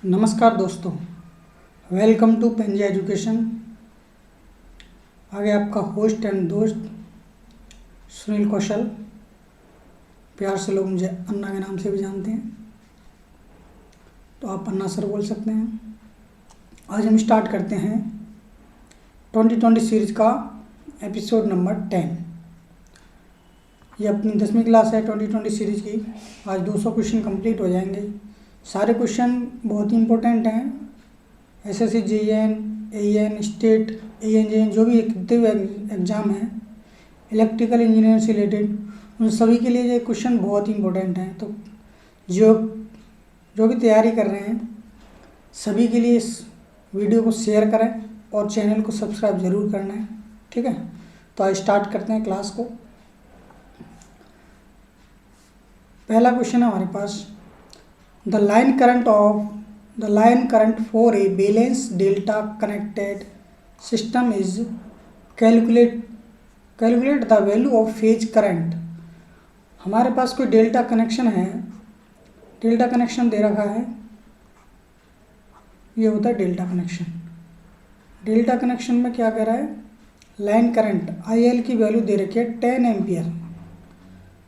नमस्कार दोस्तों, welcome to pansy education. आगे आपका होस्ट एंड दोस्त सुनील कौशल, प्यार से लोग मुझे अन्ना के नाम से भी जानते हैं, तो आप अन्ना सर बोल सकते हैं। आज हम स्टार्ट करते हैं 2020 सीरीज का एपिसोड नंबर 10। ये अपनी 10वीं क्लास है 2020 सीरीज की। आज 200 क्वेश्चन कंप्लीट हो जाएंगे। सारे क्वेश्चन बहुत ही इंपॉर्टेंट हैं। एसएससी, जेईएन, एईएन, स्टेट, एएनजेएन जो भी एग्ज़ाम है इलेक्ट्रिकल इंजीनियरिंग से रिलेटेड, उन सभी के लिए ये क्वेश्चन बहुत ही इंपॉर्टेंट हैं। तो जो भी तैयारी कर रहे हैं सभी के लिए इस वीडियो को शेयर करें और चैनल को सब्सक्राइब ज़रूर करना है, ठीक है। तो आज स्टार्ट करते हैं क्लास को। पहला क्वेश्चन है हमारे पास, the line current for a balance delta connected system is calculate the value of phase current. हमारे पास कोई डेल्टा कनेक्शन है, डेल्टा कनेक्शन दे रखा है, ये होता है डेल्टा कनेक्शन। डेल्टा कनेक्शन में क्या कह रहा है, लाइन करंट IL की वैल्यू दे रखी है 10 एम्पियर।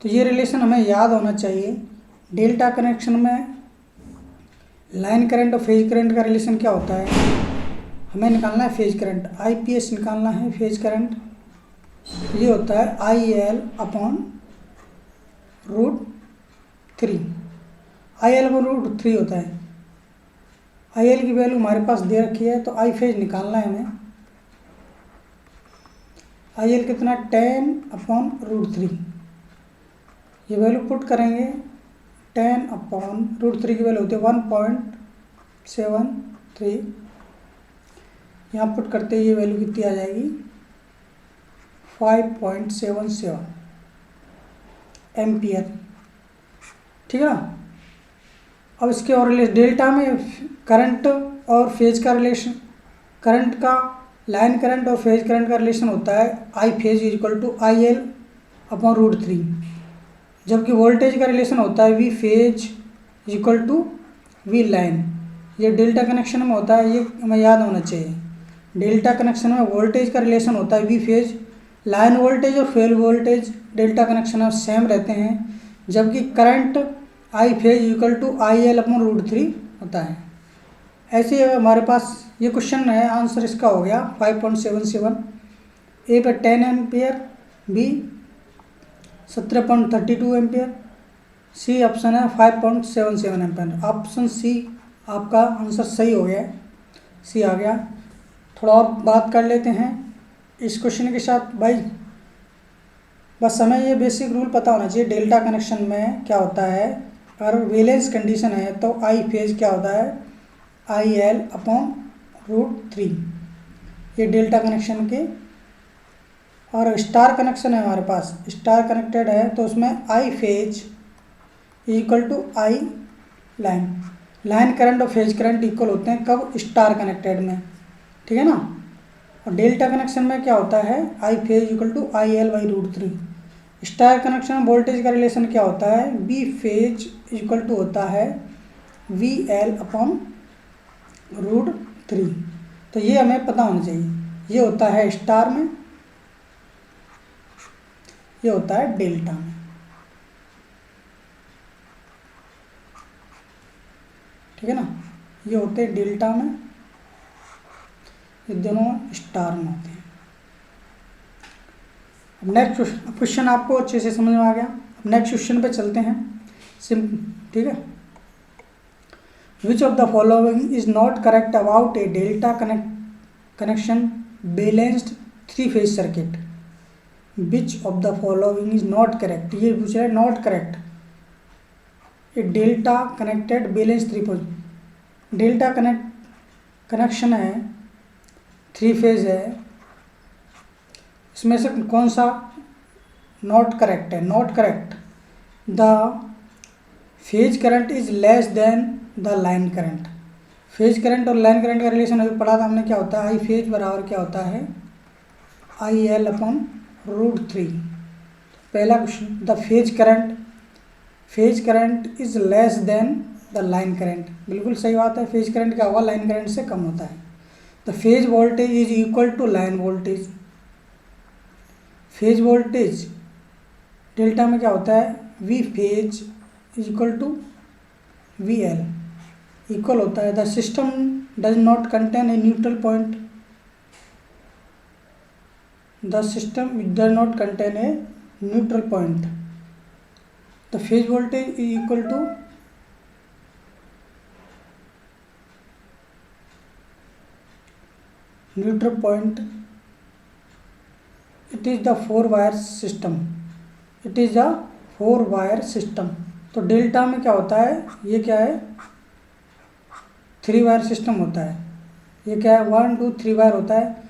तो ये रिलेशन हमें याद होना चाहिए। डेल्टा कनेक्शन में लाइन करंट और फेज करंट का रिलेशन क्या होता है, हमें निकालना है फेज करंट, IPS निकालना है फेज करंट। ये होता है IL अपॉन √3। IL अपॉन √3 होता है। IL की वैल्यू हमारे पास दे रखी है, तो I फेज निकालना है हमें। IL कितना, 10 अपॉन √3। ये वैल्यू पुट करेंगे, 10 अपॉन √3 की वैल्यू होती है 1.73। यहाँ पुट करते ही ये वैल्यू कितनी आ जाएगी, 5.77 एम्पियर, ठीक है ना। अब इसके और डेल्टा में करंट और फेज का रिलेशन, करंट का, लाइन करंट और फेज करंट का रिलेशन होता है I phase equal to IL upon √3, जबकि वोल्टेज का रिलेशन होता है V phase equal to V line. ये डेल्टा कनेक्शन में होता है, ये हमें याद होना चाहिए। डेल्टा कनेक्शन में वोल्टेज का रिलेशन होता है V फेज, लाइन वोल्टेज और फेज वोल्टेज डेल्टा कनेक्शन में सेम रहते हैं, जबकि current I phase equal to IL upon √3 होता है। ऐसे ही हमारे पास ये क्वेश्चन है, आंसर इसका हो गया 5.77। ए पर 10 ampere, B 17.32 ampere, C option है 5.77 एम्पियर। ऑप्शन सी आपका आंसर सही हो गया है, सी आ गया। थोड़ा और बात कर लेते हैं इस क्वेश्चन के साथ भाई। बस हमें ये बेसिक रूल पता होना चाहिए। डेल्टा कनेक्शन में क्या होता है, अगर बैलेंस कंडीशन है तो I फेज क्या होता है, IL अपॉन √3, ये डेल्टा कनेक्शन के। और स्टार कनेक्शन है हमारे पास, स्टार कनेक्टेड है तो उसमें I phase equal to I line. Line current और फेज करंट इक्वल होते हैं कब, स्टार कनेक्टेड में, ठीक है ना। और डेल्टा कनेक्शन में क्या होता है, I phase equal to IL by √3। Star connection में वोल्टेज का रिलेशन क्या होता है, B फेज इक्वल टू होता है VL अपॉन √3। तो ये हमें पता होना चाहिए। ये होता है स्टार में, ये होता है डेल्टा में, ठीक है ना। ये होते हैं डेल्टा में, ये दोनों स्टार में होते हैं। अब नेक्स्ट क्वेश्चन आपको अच्छे से समझ में आ गया। अब नेक्स्ट क्वेश्चन पे चलते हैं, ठीक है। Which of the following is not correct about A delta connection balanced 3 phase circuit. Which of the following is not correct, ये पूछ रहा है नॉट करेक्ट। ये delta connected balance 3 phase, delta connection है, 3 फेज है, इसमें से कौन सा नॉट करेक्ट है। Not correct, the phase current is less then the line current. Phase current और लाइन करंट का रिलेशन अभी पढ़ा था हमने, क्या होता है, I फेज बराबर क्या होता है, IL अपॉन √3। पहला question, the phase current is less then the line current, बिल्कुल सही बात है। फेज करंट क्या होगा, लाइन करंट से कम होता है। The phase voltage is equal to line voltage. Phase voltage delta में क्या होता है, V phase is equal to V L, equal होता है the system does not contain a neutral point, the system does not contain a neutral point. The phase voltage is equal to neutral point, it is the 4 wire system, it is the 4 wire system. तो delta में क्या होता है, ये क्या है, 3 wire system होता है। ये क्या है, 1 2 3 वायर होता है।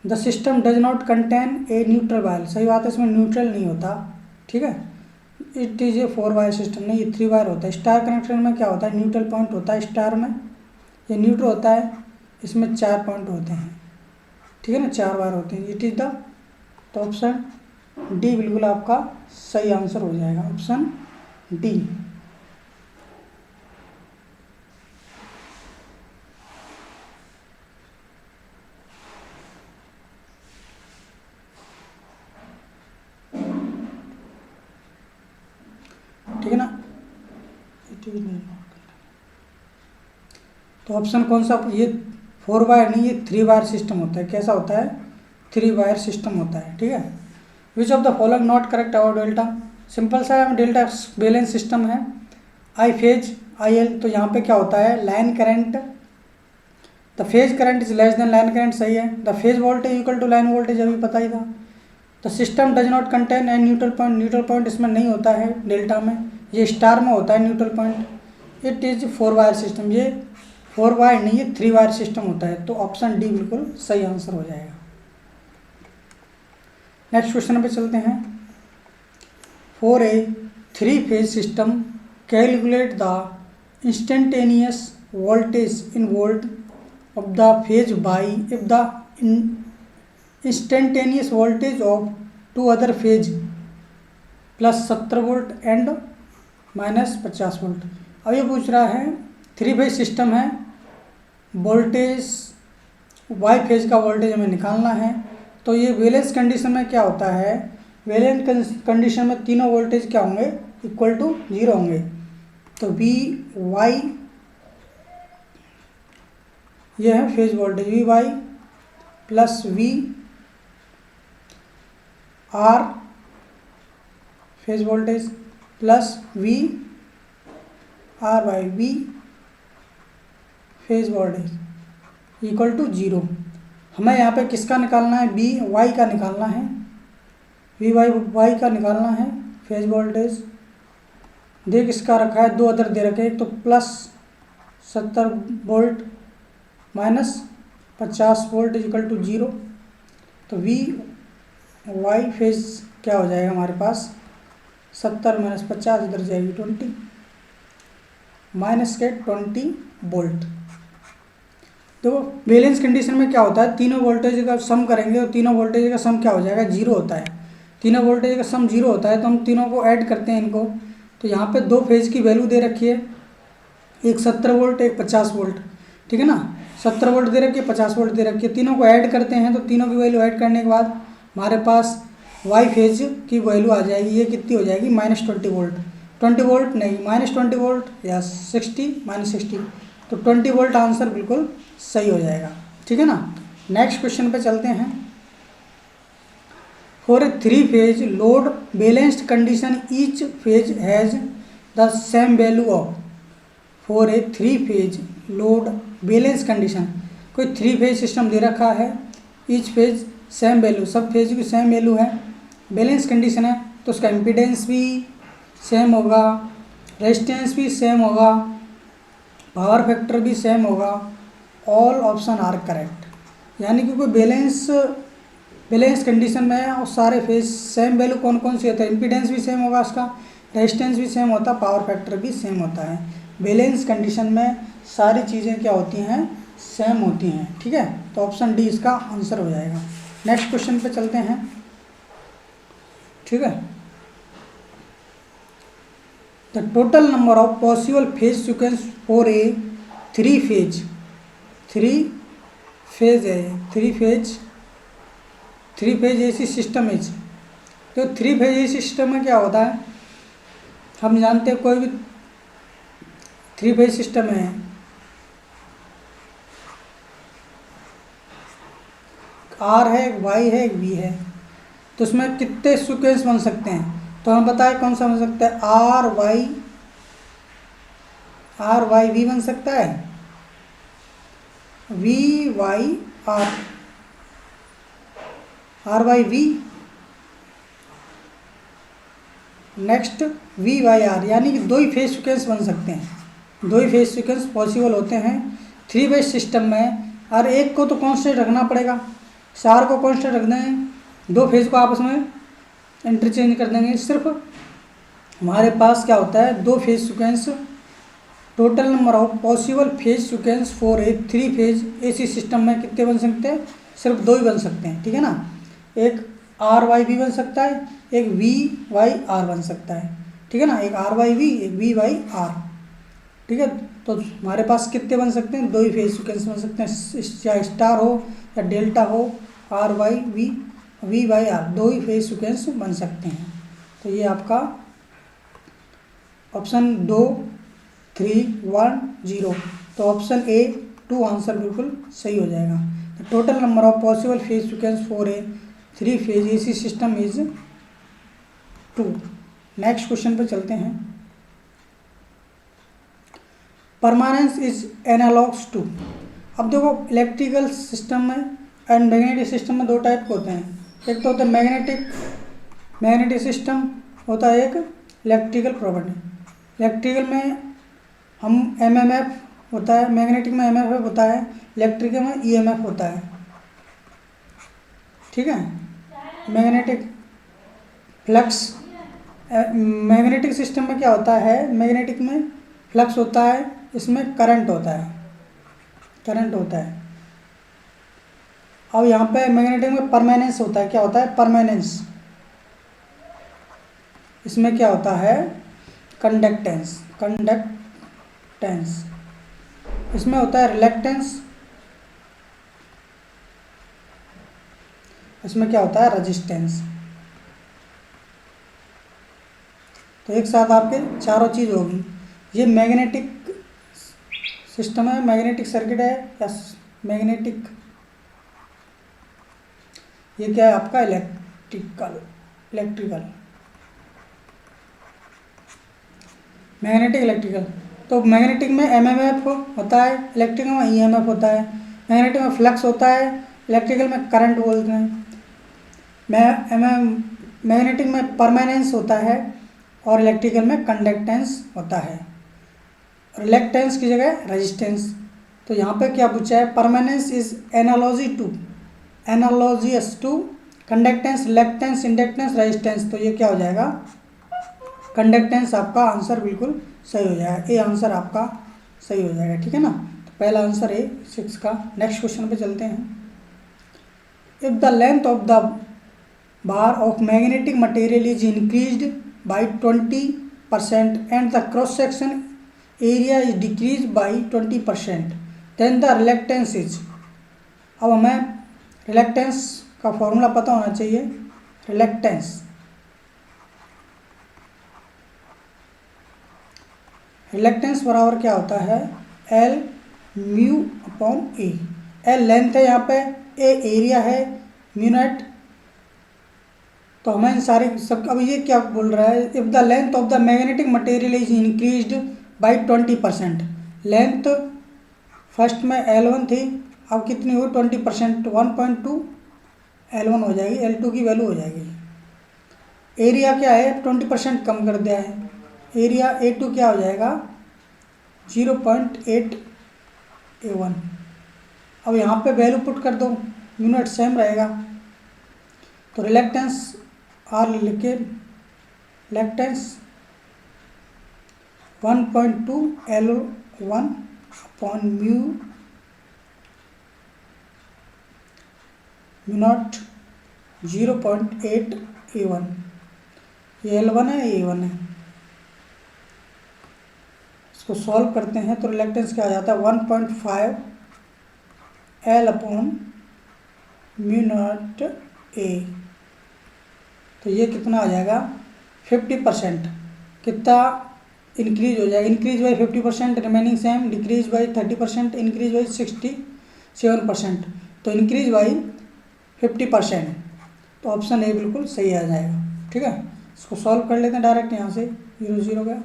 The system does not contain a neutral wire, सही बात है, इसमें न्यूट्रल नहीं होता, ठीक है। It is a 4 wire system, नहीं ये 3 वायर होता है। स्टार कनेक्शन में क्या होता है, न्यूट्रल पॉइंट होता है स्टार में, ये न्यूट्रल होता है, इसमें 4 पॉइंट होते हैं, ठीक है ना, 4 वायर होते हैं। इट इज द, तो ऑप्शन डी बिल्कुल आपका सही आंसर हो जाएगा, ऑप्शन डी। ठीक है ना, तो ऑप्शन कौन सा, ये 4 वायर नहीं, ये 3 वायर सिस्टम होता है। कैसा होता है, 3 वायर सिस्टम होता है, ठीक है। Which of the following not correct about delta, simple सा है, डेल्टा बैलेंस सिस्टम है। आई फेज आई एल, तो यहाँ पे क्या होता है, line current, the phase current is less than line current, सही है। The phase voltage equal to line voltage, अभी पता ही था। The system does not contain an neutral point, neutral point इसमें नहीं होता है डेल्टा में, ये स्टार में होता है neutral point. It is 4 wire system, ये 4 वायर नहीं, ये 3 वायर सिस्टम होता है। तो ऑप्शन डी बिल्कुल सही आंसर हो जाएगा। नेक्स्ट क्वेश्चन पे चलते हैं। For a 3 phase system calculate the instantaneous voltage in volt of the phase by if the instantaneous voltage of 2 other phase plus 70 volt and minus 50 volt. अब ये पूछ रहा है 3 फेज सिस्टम है, वोल्टेज वाई फेज का voltage हमें निकालना है। तो ये बैलेंस कंडीशन में क्या होता है, बैलेंस कंडीशन में तीनों वोल्टेज क्या होंगे, इक्वल टू 0 होंगे। तो वी वाई, ये है phase voltage, V Y plus V R phase voltage plus V R by V phase voltage equal to 0। हमें यहाँ पे किसका निकालना है, बी वाई का निकालना है, वी वाई का निकालना है फेज वोल्टेज। देख इसका रखा है, 2 अदर दे रखे, एक तो plus 70 volt minus 50 volt equal to 0। तो वी वाई फेज क्या हो जाएगा हमारे पास, 70 माइनस 50 इधर जाएगी 20, माइनस के 20 वोल्ट। देखो बैलेंस कंडीशन में क्या होता है, तीनों वोल्टेज का सम करेंगे तो तीनों वोल्टेज का सम क्या हो जाएगा, 0 होता है। तीनों वोल्टेज का सम 0 होता है, तो हम तीनों को ऐड करते हैं इनको। तो यहाँ पे 2 फेज की वैल्यू दे रखी है, एक 70 वोल्ट एक 50 वोल्ट, ठीक है ना। 70 वोल्ट दे रखी है, 50 वोल्ट दे रखी है, तीनों को ऐड करते हैं। तो तीनों की वैल्यू ऐड करने के बाद हमारे पास वाई फेज की वैल्यू आ जाएगी, ये कितनी हो जाएगी, माइनस 20 वोल्ट। 20 वोल्ट नहीं, माइनस 20 वोल्ट या 60 माइनस 60, तो 20 वोल्ट आंसर बिल्कुल सही हो जाएगा, ठीक है ना। नेक्स्ट क्वेश्चन पे चलते हैं। For a 3 phase load balanced condition each phase has the same value of, for a 3 phase load balance condition, कोई 3 फेज सिस्टम दे रखा है, ईच फेज सेम वैल्यू, सब फेज की सेम वैल्यू है, बैलेंस कंडीशन है, तो उसका इम्पीडेंस भी सेम होगा, रेजिस्टेंस भी सेम होगा, पावर फैक्टर भी सेम होगा। ऑल ऑप्शन आर करेक्ट, यानी कि कोई बैलेंस कंडीशन में है और सारे फेज सेम वैल्यू कौन कौन सी होता है, इम्पीडेंस भी सेम होगा, उसका रेजिस्टेंस भी सेम होता है, पावर फैक्टर भी सेम होता है। बैलेंस कंडीशन में सारी चीज़ें क्या होती हैं, सेम होती हैं, ठीक है। तो ऑप्शन डी इसका आंसर हो जाएगा। नेक्स्ट क्वेश्चन पे चलते हैं, ठीक है। The total number of possible phase sequence for a three phase AC system is. तो थ्री फेज एसी सिस्टम में क्या होता है, हम जानते हैं कोई भी थ्री फेज सिस्टम है, आर है, एक वाई है, एक वी है, तो उसमें कितने सीक्वेंस बन सकते हैं। तो हम बताएं कौन सा बन सकता है, आर वाई वी बन सकता है, V Y R Y V, next V Y R, यानी कि दो ही फेज सीक्वेंस बन सकते हैं, दो ही फेज सीक्वेंस पॉसिबल होते हैं थ्री फेज सिस्टम में। और एक को तो कांस्टेंट रखना पड़ेगा, चार को कांस्टेंट रख देंगे, दो फेज को आपस में इंटरचेंज कर देंगे। सिर्फ हमारे पास क्या होता है, दो phase sequence, total number of possible phase sequence for a three phase AC system में कितने बन सकते हैं, सिर्फ दो ही बन सकते हैं, ठीक है ना। एक आर वाई वी बन सकता है, एक वी वाई आर बन सकता है, ठीक है ना, एक आर वाई वी, एक वी वाई आर, ठीक है। तो हमारे पास कितने बन सकते हैं, दो ही फेज सीक्वेंस बन सकते हैं, चाहे स्टार हो या डेल्टा हो, R Y V Y R, दो ही फेज सीक्वेंस बन सकते हैं। तो ये आपका ऑप्शन 2 3 1 0, तो ऑप्शन ए 2 आंसर बिल्कुल सही हो जाएगा। Total number of possible phase sequence for a three phase AC system is 2। Next question पे चलते हैं। Permanence is analogous to. अब देखो इलेक्ट्रिकल सिस्टम में एंड मैग्नेटिक सिस्टम में दो टाइप के होते हैं, एक तो होता है मैग्नेटिक सिस्टम, होता है एक इलेक्ट्रिकल प्रॉपर्टी। इलेक्ट्रिकल में हम एमएमएफ होता है, मैग्नेटिक में एमएमएफ होता है, इलेक्ट्रिकल में ईएमएफ होता है, ठीक है। मैग्नेटिक फ्लक्स, मैग्नेटिक सिस्टम में क्या होता है, मैग्नेटिक में फ्लक्स होता है, इसमें करंट होता है। अब यहाँ पे मैग्नेटिक में परमानेंस होता है, क्या होता है, परमानेंस। इसमें क्या होता है, कंडक्टेंस। इसमें होता है रिलक्टेंस, इसमें क्या होता है, रेजिस्टेंस। तो एक साथ आपके चारों चीज़ होगी। ये मैग्नेटिक सिस्टम है, मैग्नेटिक सर्किट है, या मैग्नेटिक, ये क्या है आपका, इलेक्ट्रिकल मैग्नेटिक इलेक्ट्रिकल। तो मैग्नेटिक में एमएमएफ होता है, इलेक्ट्रिकल में ईएमएफ होता है। मैग्नेटिक में फ्लक्स होता है, इलेक्ट्रिकल में करंट बोलते हैं। मैग्नेटिक में परमानेंस होता है और इलेक्ट्रिकल में कंडक्टेंस होता है, रिलक्टेंस की जगह रेजिस्टेंस। तो यहाँ पे क्या पूछा है, permanence is analogous to conductance, reluctance, inductance, resistance. तो ये क्या हो जाएगा, कंडक्टेंस आपका आंसर बिल्कुल सही हो जाएगा, ए आंसर आपका सही हो जाएगा, ठीक है ना। तो पहला आंसर ए 6 का। नेक्स्ट क्वेश्चन पे चलते हैं। If the length of the bar of magnetic material is increased by 20% and the cross section area is decrease by 20%, then the reluctance is. अब हमें रिलक्टेंस का फॉर्मूला पता होना चाहिए। रिलक्टेंस बराबर क्या होता है, एल म्यू अपॉन ए। एल लेंथ है यहाँ पे, ए एरिया है, म्यू नॉट। तो हमें इन सारे सब, अब ये क्या बोल रहा है, if the length of the magnetic material is increased by 20%। Length first में L1 थी, अब कितनी हो, 20%, 1.2 L1 हो जाएगी, L2 की वैल्यू हो जाएगी। एरिया क्या है, 20% कम कर दिया है, एरिया A2 क्या हो जाएगा, 0.8 A1। अब यहाँ पे वैल्यू पुट कर दो, यूनिट सेम रहेगा। तो रिलक्टेंस आर लिख के, reluctance 1.2 L1 upon mu naught 0.8 A1। ये L1 है, A1 है। इसको सॉल्व करते हैं तो रिलेक्टेंस क्या आ जाता है 1.5 L/μ0 A। तो ये कितना आ जाएगा 50%। कितना इंक्रीज हो जाएगा, increase by 50%, remaining same, decrease by 30%, increase by 67%। तो इंक्रीज बाई 50%। तो ऑप्शन ए बिल्कुल सही आ जाएगा। ठीक है, इसको सॉल्व कर लेते हैं डायरेक्ट यहाँ से। 0 0 गया,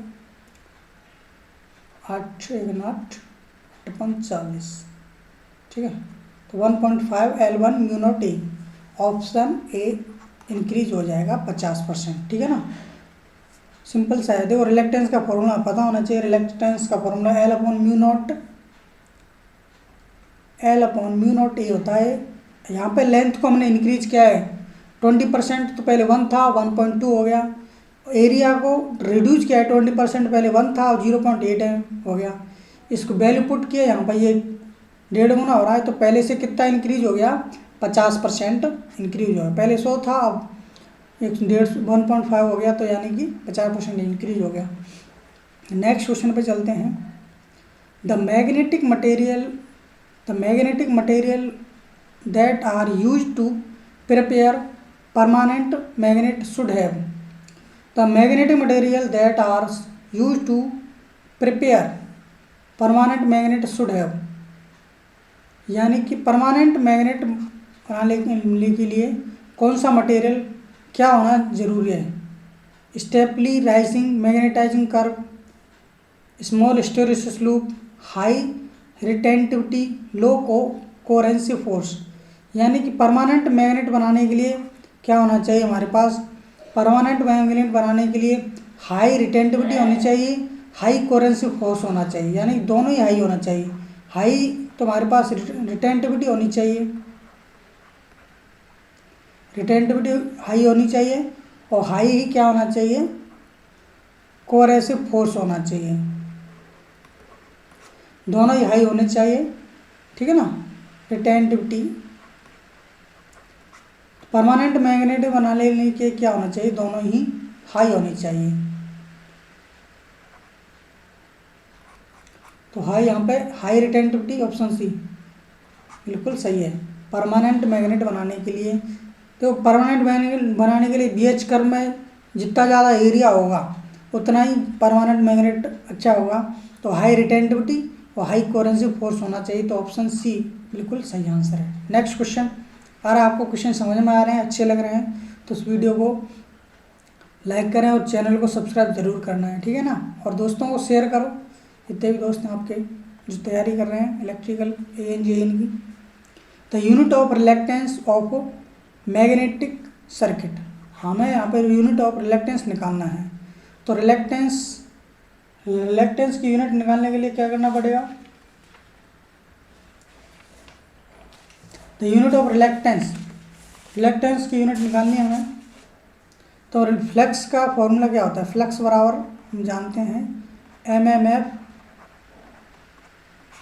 8 1 8 40। ठीक है, तो 1.5 L/μ0 A, option A increase हो जाएगा 50%। ठीक है ना, सिंपल सा है। देखो रिलेक्टेंस का फॉर्मूला पता होना चाहिए। रिलेक्टेंस का फॉर्मूला L/μ0 A होता है। यहाँ पे लेंथ को हमने इंक्रीज किया है 20%, तो पहले 1 था 1.2 हो गया। एरिया को रिड्यूस किया है 20%, पहले 1 था 0.8 हो गया। इसको वैल्यू पुट किया, यहाँ पर ये 1.5 गुना हो रहा है, तो पहले से कितना इंक्रीज हो गया 50% इंक्रीज हो गया। पहले 100 था, अब 1.5 हो गया, तो यानी कि 50% इंक्रीज हो गया। नेक्स्ट क्वेश्चन पे चलते हैं। The magnetic material that are use to prepare permanent magnet should have. The magnetic material that are use to prepare permanent magnet should have, यानी कि परमानेंट मैग्नेट बनाने के लिए कौन सा मटेरियल क्या होना जरूरी है। Steeply rising magnetising curve, small hysteresis loop, high retentivity, low coherency force. यानी कि परमानेंट मैग्नेट बनाने के लिए क्या होना चाहिए हमारे पास। परमानेंट मैग्नेट बनाने के लिए हाई रिटेंटिविटी होनी चाहिए, हाई कोहेरेंसी फोर्स होना चाहिए, यानी दोनों ही हाई होना चाहिए। हाई तो हमारे पास रिटेंटिविटी होनी चाहिए, रिटेंटिविटी हाई होनी चाहिए, और हाई ही क्या होना चाहिए, कोहेरेंसिव फोर्स होना चाहिए। दोनों ही हाई होने चाहिए। ठीक है ना, रिटेंटिविटी। परमानेंट मैग्नेट बनाने के लिए क्या होना चाहिए, दोनों ही हाई होनी चाहिए। तो हाई, यहाँ पे हाई रिटेंटिविटी, ऑप्शन सी बिल्कुल सही है। परमानेंट मैग्नेट बनाने के लिए, तो परमानेंट मैग्नेट बनाने के लिए BH कर्व में जितना ज़्यादा एरिया होगा उतना ही परमानेंट मैग्नेट अच्छा होगा। तो हाई रिटेंटिविटी और हाई कोहेरेंसी फोर्स होना चाहिए। तो ऑप्शन सी बिल्कुल सही आंसर है। Next question. अगर आपको क्वेश्चन समझ में आ रहे हैं, अच्छे लग रहे हैं, तो इस वीडियो को लाइक करें और चैनल को सब्सक्राइब जरूर करना है। ठीक है ना, और दोस्तों को शेयर करो, जितने भी दोस्त हैं आपके जो तैयारी कर रहे हैं इलेक्ट्रिकल AN/JN की। The unit of reluctance of magnetic circuit, हमें यहाँ पर यूनिट ऑफ रिलेक्टेंस निकालना है। तो रिलेक्टेंस की यूनिट निकालने के लिए क्या करना पड़ेगा। द यूनिट ऑफ रिलेक्टेंस की यूनिट निकालनी है हमें। तो फ्लक्स का फॉर्मूला क्या होता है। फ्लक्स बराबर हम जानते हैं MMF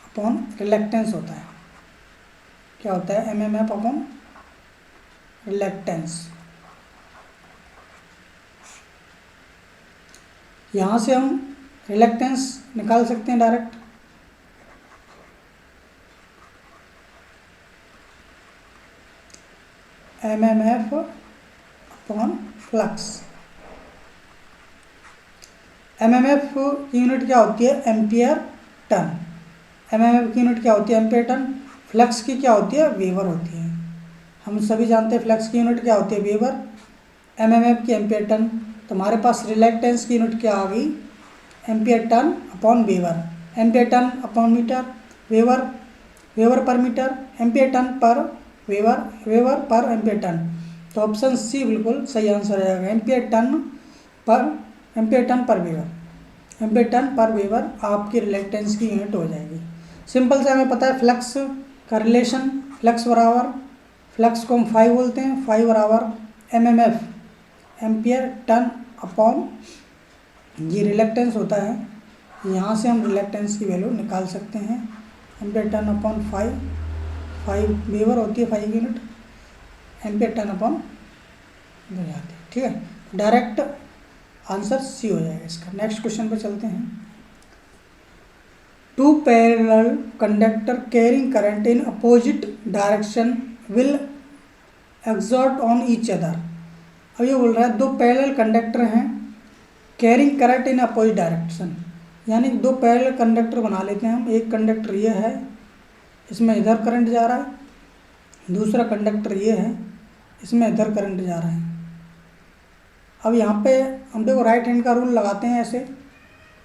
अपॉन रिलेक्टेंस होता है। क्या होता है, MMF अपॉन रिलेक्टेंस। यहाँ से हम रिलेक्टेंस निकाल सकते हैं direct. MMF upon flux. MMF की यूनिट क्या होती है, एम्पियर टन। MMF की यूनिट क्या होती है, एम्पियर टन। फ्लक्स की क्या होती है, वेबर होती है। हम सभी जानते हैं फ्लक्स की यूनिट क्या होती है, वेबर। MMF की एम्पियर टन। तो हमारे पास रिलेक्टेंस की यूनिट क्या आ गई, ampere turn upon weber. Ampere turn upon metre, weber per metre, ampere turn per weber per ampere turn. तो ऑप्शन सी बिल्कुल सही आंसर आ जाएगा। Ampere turn per weber, ampere turn per weber आपकी रिलेक्टेंस की यूनिट हो जाएगी। Simple से हमें पता है फ्लक्स का रिलेशन, फ्लक्स को हम फाई बोलते हैं, फाई बराबर MMF एम्पियर टन अपॉन ये रिलेक्टेंस होता है। यहाँ से हम रिलेक्टेंस की वैल्यू निकाल सकते हैं। Ampere turn upon phi weber होती है, phi unit, ampere turn upon हो जाती है। ठीक है, डायरेक्ट आंसर सी हो जाएगा इसका। नेक्स्ट क्वेश्चन पे चलते हैं। Two parallel conductor carrying current in opposite direction will exert on each other. अब ये बोल रहा है दो पैरेलल कंडक्टर हैं carrying current in opposite direction, यानी दो पैरेलल कंडक्टर बना लेते हैं हम। एक कंडक्टर ये है, इसमें इधर करंट जा रहा है, दूसरा कंडक्टर ये है, इसमें इधर करंट जा रहा है। अब यहाँ पे हम देखो राइट हैंड का रूल लगाते हैं, ऐसे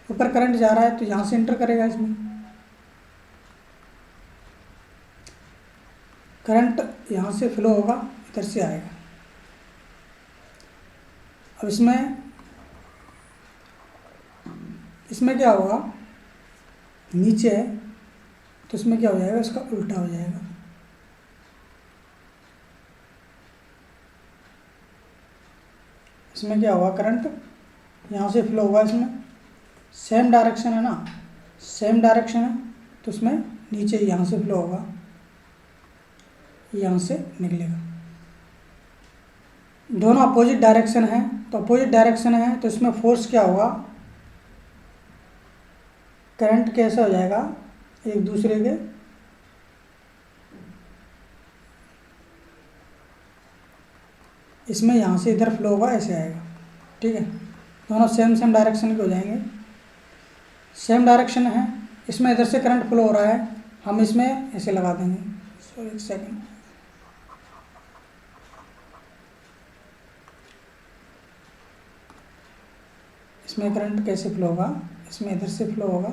ऊपर करंट जा रहा है तो यहाँ से इंटर करेगा, इसमें करंट यहाँ से फ्लो होगा, इधर से आएगा। अब इसमें क्या होगा, नीचे है तो इसमें क्या हो जाएगा, इसका उल्टा हो जाएगा। इसमें क्या होगा, करंट यहाँ से फ्लो होगा, इसमें सेम डायरेक्शन है ना, सेम डायरेक्शन है तो इसमें नीचे यहाँ से फ्लो होगा, यहाँ से निकलेगा। दोनों अपोजिट डायरेक्शन है तो अपोजिट डायरेक्शन है तो इसमें फोर्स क्या होगा, करंट कैसे हो जाएगा, एक दूसरे के इसमें यहाँ से इधर फ्लो होगा, ऐसे आएगा। ठीक है, दोनों सेम डायरेक्शन के हो जाएंगे, सेम डायरेक्शन है। इसमें इधर से करंट फ्लो हो रहा है, हम इसमें ऐसे लगा देंगे। सॉरी एक सेकंड, इसमें करंट कैसे फ्लो होगा, इसमें इधर से फ्लो होगा,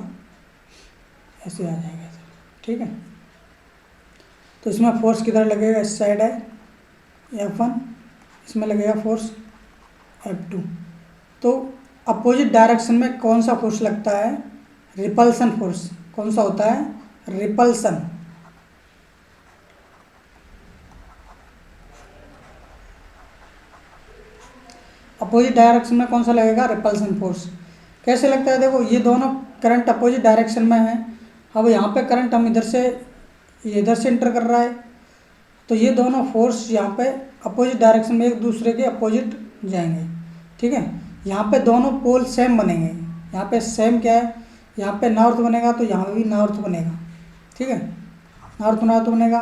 ऐसे आ जाएगा इधर। ठीक है, तो इसमें फोर्स किधर लगेगा, इस साइड है F1, इसमें लगेगा फोर्स F2। तो अपोजिट डायरेक्शन में कौन सा फोर्स लगता है, रिपल्सन फोर्स। कौन सा होता है, रिपल्सन। अपोजिट डायरेक्शन में कौन सा लगेगा, रिपल्सन फोर्स। कैसे लगता है, देखो ये दोनों करंट अपोजिट डायरेक्शन में है। अब यहाँ पे करंट हम इधर से, ये इधर से इंटर कर रहा है, तो ये दोनों फोर्स यहाँ पे अपोजिट डायरेक्शन में एक दूसरे के अपोजिट जाएंगे। ठीक है, यहाँ पे दोनों पोल सेम बनेंगे। यहाँ पे सेम क्या है, यहाँ पे नॉर्थ बनेगा तो यहाँ भी नॉर्थ बनेगा। ठीक है, नॉर्थ बनेगा,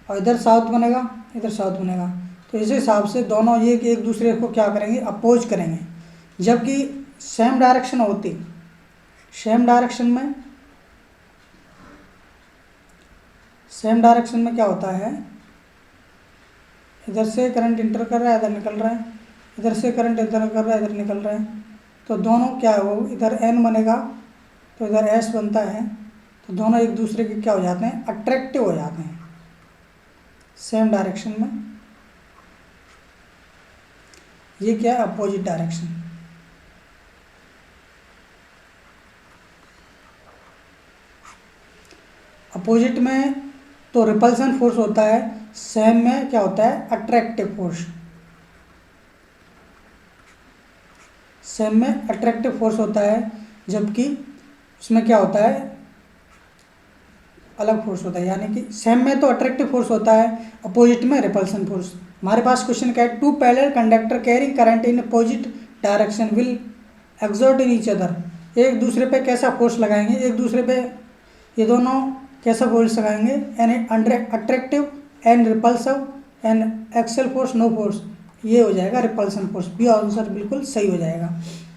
और इधर साउथ बनेगा, इधर साउथ बनेगा। तो इस हिसाब से दोनों ये एक दूसरे को क्या करेंगे, अपोज करेंगे। जबकि सेम डायरेक्शन होती, सेम डायरेक्शन में क्या होता है, इधर से करंट इंटर कर रहा है, इधर निकल रहा है, इधर से करंट इधर कर रहा है, इधर निकल रहा है, तो दोनों क्या हो, इधर N बनेगा तो इधर S बनता है, तो दोनों एक दूसरे के क्या हो जाते हैं, अट्रैक्टिव हो जाते हैं सेम डायरेक्शन में। ये क्या है, अपोजिट डायरेक्शन। अपोजिट में तो रिपल्सन फोर्स होता है, सेम में क्या होता है, अट्रैक्टिव फोर्स। सेम में अट्रैक्टिव फोर्स होता है, जबकि उसमें क्या होता है, अलग फोर्स होता है। यानी कि सेम में तो अट्रैक्टिव फोर्स होता है, अपोजिट में रिपल्सन फोर्स। हमारे पास क्वेश्चन क्या है, two parallel conductor carrying current in opposite direction will exert in each other. एक दूसरे पे कैसा फोर्स लगाएंगे, एक दूसरे पे ये दोनों कैसा फोर्स लगाएंगे, an attractive and repulsive and axial force no force, ये हो जाएगा रिपल्सन फोर्स। बी आंसर बिल्कुल सही हो जाएगा।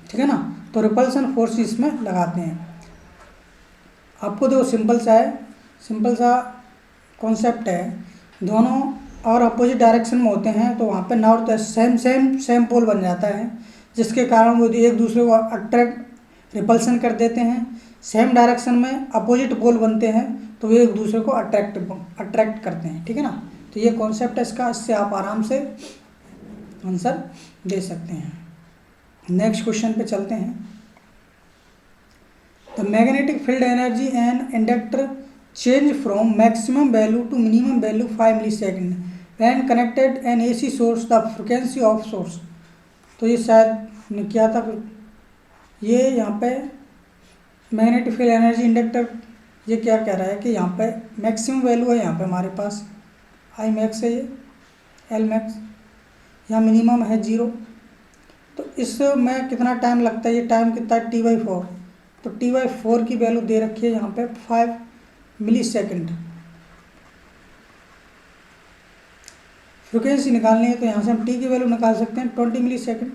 ठीक है ना, तो रिपल्सन फोर्स इसमें लगाते हैं। आपको देखो सिंपल सा कॉन्सेप्ट है, दोनों और अपोजिट डायरेक्शन में होते हैं तो वहाँ पे नॉर्थ सेम पोल बन जाता है, जिसके कारण वो एक दूसरे को अट्रैक्ट रिपल्सन कर देते हैं। सेम डायरेक्शन में अपोजिट पोल बनते हैं तो वे एक दूसरे को अट्रैक्ट करते हैं। ठीक है ना, तो ये कॉन्सेप्ट है इसका, इससे आप आराम से आंसर दे सकते हैं। नेक्स्ट क्वेश्चन पे चलते हैं। The magnetic field energy and inductor change from maximum value to minimum value 5 millisecond when connected an AC source the frequency of source. तो ये शायद ने किया था, ये यहाँ पे मैग्नेटिक फील्ड एनर्जी इंडक्टर, ये क्या कह रहा है कि यहाँ पे मैक्सिमम वैल्यू है, यहाँ पे हमारे पास I मैक्स है, ये L मैक्स, यहाँ मिनिमम है 0। तो इसमें कितना टाइम लगता है, ये टाइम कितना है T/4, तो T/4 की वैल्यू दे रखी है यहाँ पे 5 मिली सेकेंड। फ्रिक्वेंसी निकालनी है तो यहाँ से हम T की वैल्यू निकाल सकते हैं 20 मिली सेकेंड।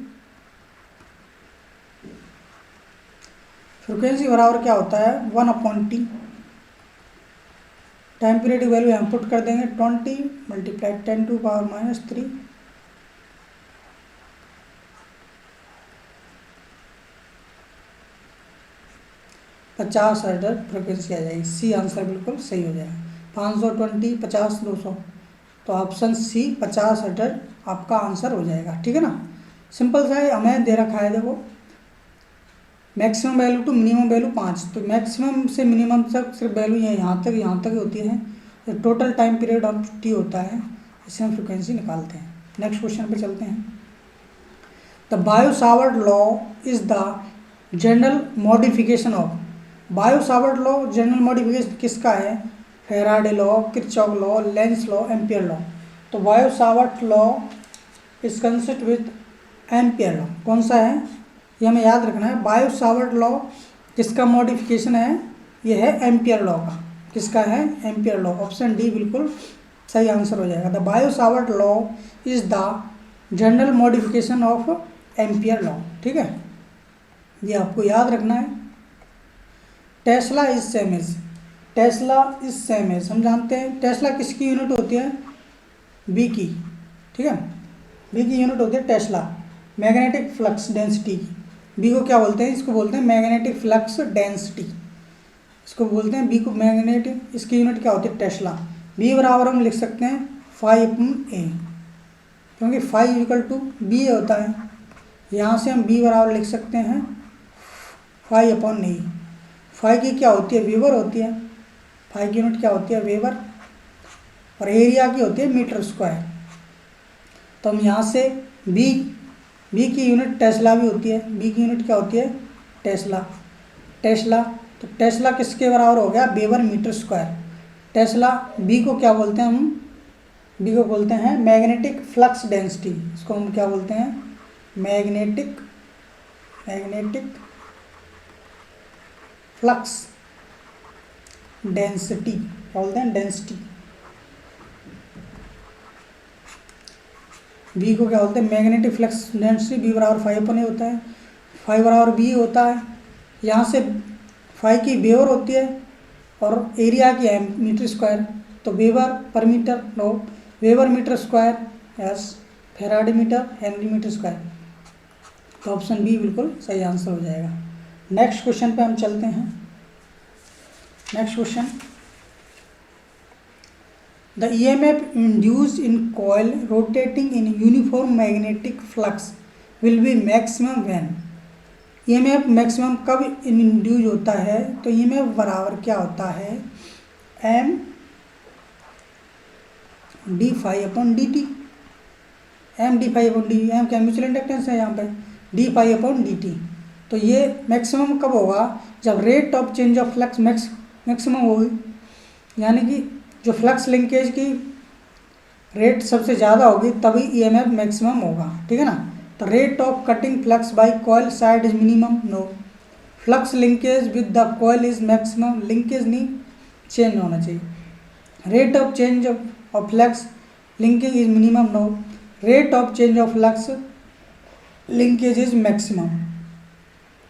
फ्रिक्वेंसी बराबर क्या होता है 1/T। टाइम पीरियड की वैल्यू यहाँ पुट कर देंगे 20 × 10⁻³ 50 हर्ट्ज फ्रिक्वेंसी आ जाएगी। सी आंसर बिल्कुल सही हो जाएगा। 520 50 200, तो ऑप्शन सी 50 हर्ट्ज आपका आंसर हो जाएगा। ठीक है ना, सिंपल सा है। हमें दे रखा है देखो maximum value to minimum value 5, तो मैक्सिमम से मिनिमम तक सिर्फ वैल्यू यहाँ तक होती है। तो total time period of T होता है, इससे हम फ्रिक्वेंसी निकालते हैं। नेक्स्ट क्वेश्चन पे चलते हैं। The Biot Savart law is the general modification of. Biot Savart law general modification किसका है? Faraday law, Kirchhoff law, Lenz law, Ampere law. तो Biot Savart law is consist with Ampere law. कौन सा है ये हमें याद रखना है। बायो-सावर्ट लॉ किसका मॉडिफिकेशन है? ये है एम्पियर लॉ का। किसका है? Ampere law. ऑप्शन डी बिल्कुल सही आंसर हो जाएगा। The Biot Savart law is the general modification of Ampere law. ठीक है, ये आपको याद रखना है। Tesla is same as, tesla is same as हम जानते हैं। टेस्ला किसकी यूनिट होती है? बी की। ठीक है, बी की यूनिट होती है टेस्ला, मैग्नेटिक फ्लक्स डेंसिटी की। बी को क्या बोलते हैं? इसको बोलते हैं मैग्नेटिक फ्लक्स डेंसिटी, इसको बोलते हैं बी को मैग्नेटिक। इसकी यूनिट क्या होती है? टेस्ला। बी बराबर हम लिख सकते हैं 5/A, क्योंकि 5 = B होता है। यहाँ से हम बी बराबर लिख सकते हैं 5/A। 5 की क्या होती है? वेबर होती है। 5 की यूनिट क्या होती है? वेबर। और एरिया की होती है मीटर स्क्वायर। तो हम यहाँ से बी की यूनिट टेस्ला भी होती है। बी की यूनिट क्या होती है? टेस्ला। तो टेस्ला किसके बराबर हो गया? Weber metre square. Tesla. B को क्या बोलते हैं हम? बी को बोलते हैं मैग्नेटिक फ्लक्स डेंसिटी। इसको हम क्या बोलते हैं? Magnetic flux density. क्या बोलते हैं? डेंसिटी। बी को क्या बोलते हैं? Magnetic flux density. बी बराबर 5/A होता है। 5 बराबर बी होता है। यहाँ से 5 की वेबर होती है और एरिया की है मीटर स्क्वायर। तो weber per metre, no, weber metre square, yes, Faraday metre, henry metre square. तो ऑप्शन बी बिल्कुल सही आंसर हो जाएगा। नेक्स्ट क्वेश्चन पे हम चलते हैं। Next question, the EMF induced in coil rotating in uniform magnetic flux will be maximum when। EMF maximum कब इंड्यूज होता है? तो EMF बराबर क्या होता है? md∅dt। md∅dt, एम क्या म्यूचुअल इंडक्टेंस है यहाँ पे, d∅dt। तो ये मैक्सिमम कब होगा? जब rate of change of flux maximum होगी, यानी कि जो फ्लक्स लिंकेज की रेट सबसे ज़्यादा होगी तभी EMF मैक्सिमम होगा। ठीक है ना। तो rate of cutting flux by coil side is minimum, no. Flux linkage with the coil is maximum, linkage नहीं चेंज होना चाहिए। Rate of change of flux linkage is minimum, no. Rate of change of flux linkage is maximum,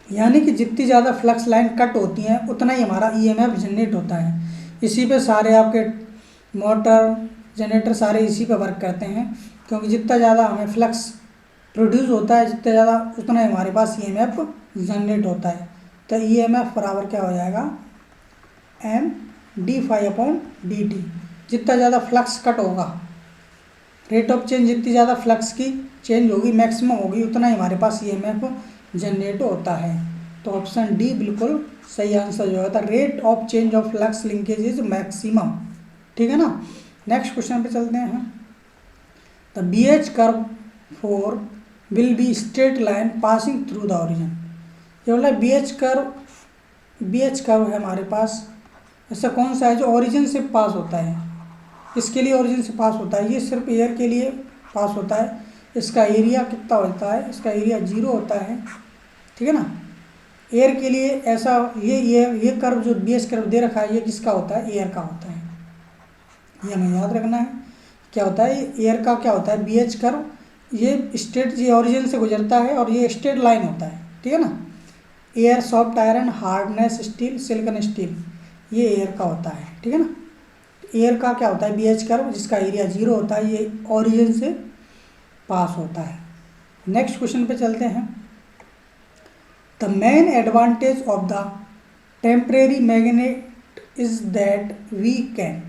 यानी कि जितनी ज़्यादा flux line cut होती हैं उतना ही हमारा EMF जनरेट होता है। इसी पे सारे आपके मोटर जनरेटर सारे इसी पे वर्क करते हैं, क्योंकि जितना ज़्यादा हमें फ्लक्स प्रोड्यूस होता है जितना ज़्यादा उतना ही हमारे पास EMF जनरेट होता है। तो EMF बराबर क्या हो जाएगा? md∅dt। जितना ज़्यादा फ्लक्स कट होगा, रेट ऑफ चेंज जितनी ज़्यादा फ्लक्स की चेंज होगी मैक्सिमम होगी, उतना ही हमारे पास EMF जनरेट होता है। तो ऑप्शन डी बिल्कुल सही आंसर जो होता है, rate of change of flux linkage is maximum. ठीक है ना। नेक्स्ट क्वेश्चन पे चलते हैं। The BH curve for will be straight line passing through the origin. ये बोला BH कर्व है हमारे पास, ऐसा कौन सा है जो ओरिजिन से पास होता है? इसके लिए ओरिजिन से पास होता है, ये सिर्फ एयर के लिए पास होता है। इसका एरिया कितना होता है? इसका एरिया 0 होता है। ठीक है ना। एयर के लिए ऐसा ये कर्व जो BH कर्व दे रखा है, ये किसका होता है? एयर का होता है। ये हमें याद रखना है क्या होता है। एयर का क्या होता है? BH curve. ये ओरिजिन से गुजरता है और ये स्ट्रेट लाइन होता है, ठीक है ना। Air, soft iron, hardness steel, silicon steel, ये एयर का होता है, ठीक है ना। एयर का क्या होता है? BH कर्व, जिसका एरिया 0 होता है, ये ओरिजिन से पास होता है। नेक्स्ट क्वेश्चन पे चलते हैं। The main advantage of the temporary magnet is that we can,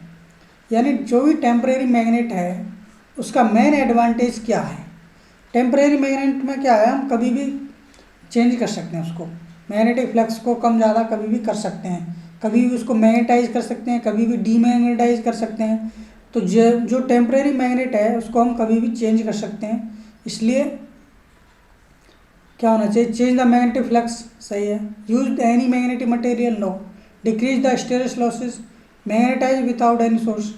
यानी जो भी टेम्परेरी मैग्नेट है उसका मेन एडवांटेज क्या है? टेम्परेरी मैग्नेट में क्या है, हम कभी भी चेंज कर सकते हैं उसको, मैग्नेटिक फ्लक्स को कम ज़्यादा कभी भी कर सकते हैं, कभी भी उसको मैग्नेटाइज कर सकते हैं, कभी भी डीमैग्नेटाइज कर सकते हैं। तो जो टेम्परेरी मैग्नेट है उसको हम कभी भी चेंज कर सकते हैं, इसलिए क्या होना चाहिए? चेंज द मैग्नेटिक फ्लक्स, सही है। Use any magnetic material, no. Decrease the hysteresis losses, magnetise without any source.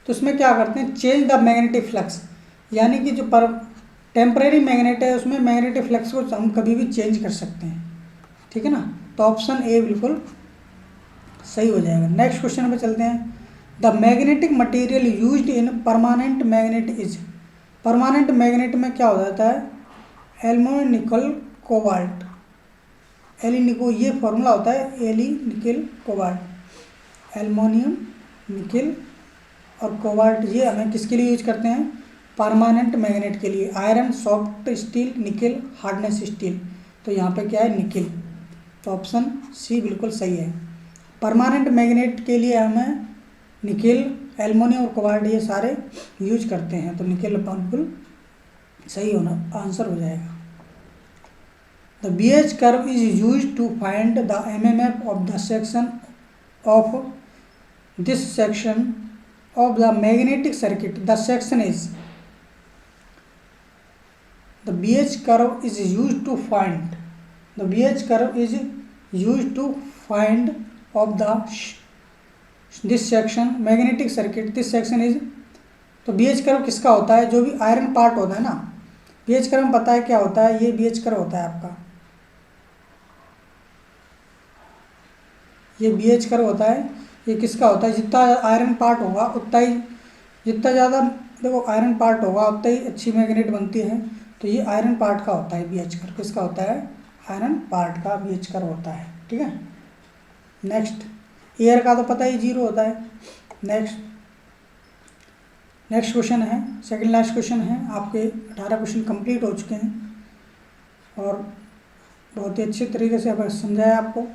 तो उसमें क्या करते हैं? चेंज द मैग्नेटिक फ्लक्स, यानी कि जो टेम्परेरी मैग्नेट है उसमें मैग्नेटिक फ्लक्स को हम कभी भी चेंज कर सकते हैं, ठीक है ना। तो ऑप्शन ए बिल्कुल सही हो जाएगा। नेक्स्ट क्वेश्चन पे चलते हैं। The magnetic material used in permanent magnet is, permanent magnet में क्या हो जाता है? एल्यूमिनियम, निकल, कोबाल्ट। निको, ये फॉर्मूला होता है एली निकल कोबाल्ट। एल्युमिनियम, निकल और कोबाल्ट, ये हमें किसके लिए यूज करते हैं? परमानेंट मैग्नेट के लिए। आयरन, सॉफ्ट स्टील, निकल, हार्डनेस स्टील। तो यहाँ पे क्या है? निकल। तो ऑप्शन सी बिल्कुल सही है। परमानेंट मैग्नेट के लिए हमें निकल, एल्युमिनियम और कोबाल्ट ये सारे यूज करते हैं, तो निकल बिल्कुल सही होना आंसर हो जाएगा। The BH curve is use to find the MMF of the section of this section of the magnetic circuit. The section is, the BH curve is used to find, the BH curve is used to find of the this section magnetic circuit. This section is, तो BH curve किसका होता है? जो भी iron part होता है ना, BH curve में पता है क्या होता है? ये BH कर्व होता है आपका, ये BH कर्व होता है। ये किसका होता है? जितना आयरन पार्ट होगा उतना ही, जितना ज़्यादा देखो आयरन पार्ट होगा उतना ही अच्छी मैग्नेट बनती है। तो ये आयरन पार्ट का होता है BH कर्व। किसका होता है? आयरन पार्ट का BH कर्व होता है, ठीक है। नेक्स्ट, एयर का तो पता ही 0 होता है। नेक्स्ट क्वेश्चन है, सेकंड लास्ट क्वेश्चन है। आपके 18 क्वेश्चन कंप्लीट हो चुके हैं और बहुत ही अच्छे तरीके से अब समझाया आपको।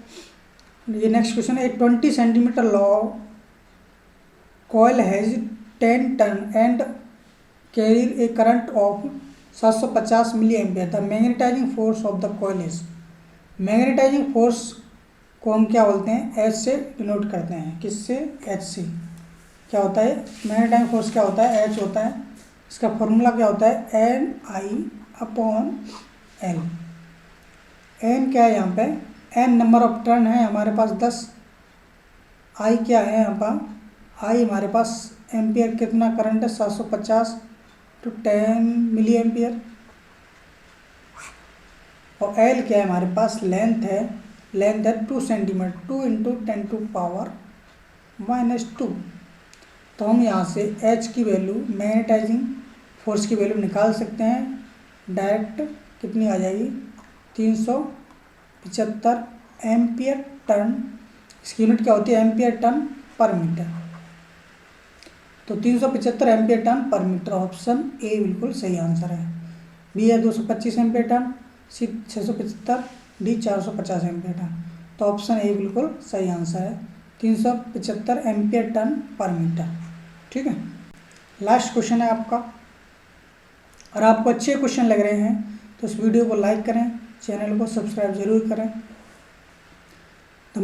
ये नेक्स्ट क्वेश्चन है। 20 centimetre long coil has 10 turn and carry a current of 750 milli ampere. The magnetising force of the coil is, magnetising force को हम क्या बोलते हैं? H से डिनोट करते हैं। किससे? H से। क्या होता है मैग्नेटाइजिंग फोर्स? क्या होता है? H होता है। इसका फॉर्मूला क्या होता है? NI/L। N क्या है यहाँ पे? N नंबर ऑफ टर्न है हमारे पास 10। I क्या है यहाँ पर? I हमारे पास एम्पियर, कितना करंट है? 750 to 10 मिली एम्पियर। और L क्या है हमारे पास? लेंथ है, लेंथ है 2 सेंटीमीटर, 2 × 10⁻⁻²। तो हम यहाँ से H की वैल्यू, मैग्नेटाइजिंग फोर्स की वैल्यू निकाल सकते हैं डायरेक्ट। कितनी आ जाएगी? 375 एम्पियर टन। इसकी यूनिट क्या होती है? एम्पियर टन पर मीटर। तो 375 एम्पियर टन पर मीटर। ऑप्शन ए बिल्कुल सही आंसर है। बी है 225 एम्पियर टन, सी 675, डी 450 एम्पियर टन। तो ऑप्शन ए बिल्कुल सही आंसर है, 375 एम्पियर टन पर मीटर, ठीक है। लास्ट क्वेश्चन है आपका। और आपको अच्छे क्वेश्चन लग रहे हैं तो इस वीडियो को लाइक करें, चैनल को सब्सक्राइब जरूर करें। The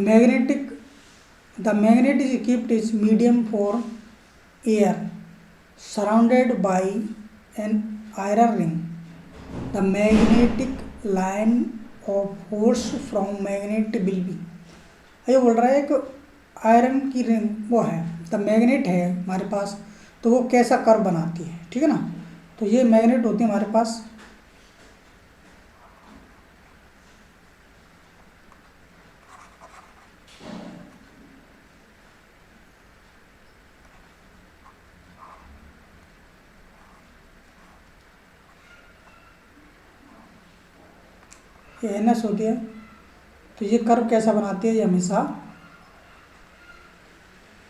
magnet is kept its medium for air surrounded by an iron ring. The magnetic line of force from magnet will be, ये बोल रहा है एक आयरन की रिंग वो है, द मैग्नेट है हमारे पास, तो वो कैसा कर्व बनाती है, ठीक है ना। तो ये मैग्नेट होती है हमारे पास, ये एन एस होती है। तो ये कर्व कैसा बनाती है, ये हमेशा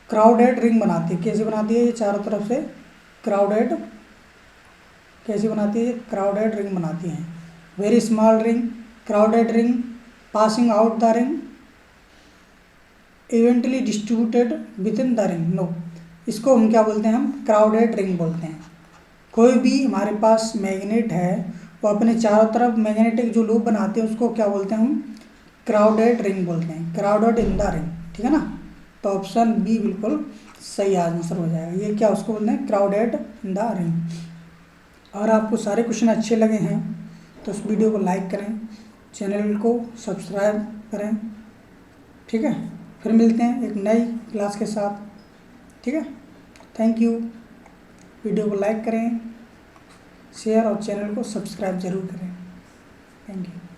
क्राउडेड रिंग बनाती है। कैसे बनाती है, ये चारों तरफ से क्राउडेड, कैसे बनाती है, क्राउडेड रिंग बनाती है। Very small ring, crowded ring, passing out the ring, evenly distributed within the ring. No, इसको हम क्या बोलते हैं, हम क्राउडेड रिंग बोलते हैं। कोई भी हमारे पास मैग्नेट है वो अपने चारों तरफ मैग्नेटिक जो लूप बनाते हैं उसको क्या बोलते हैं, हम क्राउडेड रिंग बोलते हैं, क्राउडेड इन द रिंग। ठीक है ना। तो ऑप्शन बी बिल्कुल सही आंसर हो जाएगा। ये क्या उसको बोलते हैं, क्राउडेड इन द रिंग। अगर आपको सारे क्वेश्चन अच्छे लगे हैं तो उस वीडियो को लाइक करें, चैनल को सब्सक्राइब करें। ठीक है, फिर मिलते हैं एक नई क्लास के साथ। ठीक है, थैंक यू। वीडियो को लाइक करें, शेयर और चैनल को सब्सक्राइब ज़रूर करें। Thank you.